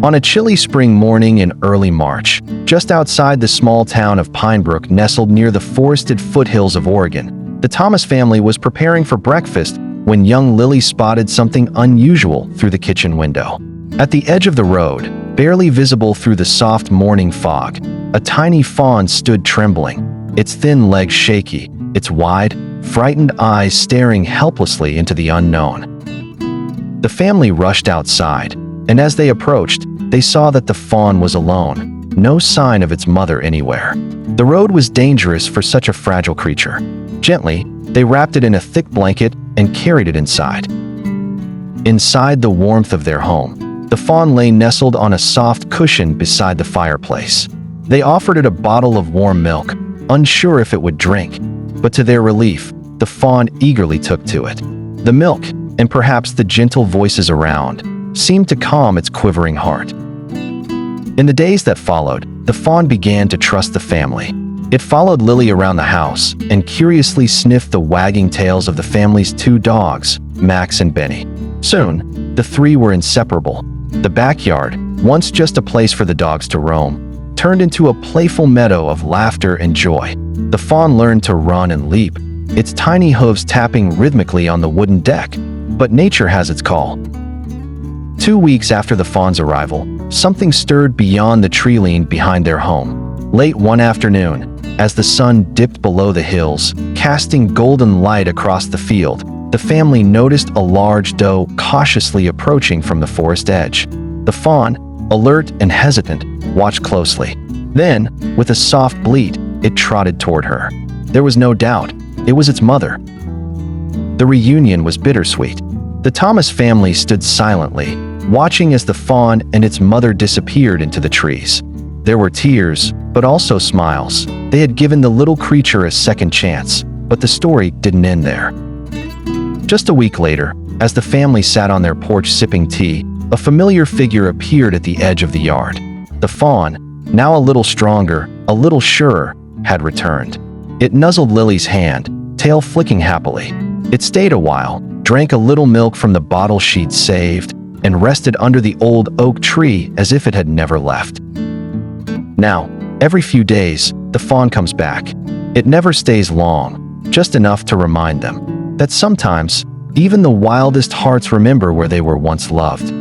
On a chilly spring morning in early March, just outside the small town of Pinebrook nestled near the forested foothills of Oregon, the Thomas family was preparing for breakfast when young Lily spotted something unusual through the kitchen window. At the edge of the road, barely visible through the soft morning fog, a tiny fawn stood trembling, its thin legs shaky, its wide, frightened eyes staring helplessly into the unknown. The family rushed outside, and as they approached, they saw that the fawn was alone, no sign of its mother anywhere. The road was dangerous for such a fragile creature. Gently, they wrapped it in a thick blanket and carried it inside. Inside the warmth of their home, the fawn lay nestled on a soft cushion beside the fireplace. They offered it a bottle of warm milk, unsure if it would drink, but to their relief, the fawn eagerly took to it. The milk, and perhaps the gentle voices around, seemed to calm its quivering heart. In the days that followed, the fawn began to trust the family. It followed Lily around the house and curiously sniffed the wagging tails of the family's two dogs, Max and Benny. Soon, the three were inseparable. The backyard, once just a place for the dogs to roam, turned into a playful meadow of laughter and joy. The fawn learned to run and leap, its tiny hooves tapping rhythmically on the wooden deck, but nature has its call. 2 weeks after the fawn's arrival, something stirred beyond the tree-line behind their home. Late one afternoon, as the sun dipped below the hills, casting golden light across the field, the family noticed a large doe cautiously approaching from the forest edge. The fawn, alert and hesitant, watched closely. Then, with a soft bleat, it trotted toward her. There was no doubt, it was its mother. The reunion was bittersweet. The Thomas family stood silently, watching as the fawn and its mother disappeared into the trees. There were tears, but also smiles. They had given the little creature a second chance, but the story didn't end there. Just a week later, as the family sat on their porch sipping tea, a familiar figure appeared at the edge of the yard. The fawn, now a little stronger, a little surer, had returned. It nuzzled Lily's hand, tail flicking happily. It stayed a while, drank a little milk from the bottle she'd saved, and rested under the old oak tree as if it had never left. Now, every few days, the fawn comes back. It never stays long, just enough to remind them that sometimes, even the wildest hearts remember where they were once loved.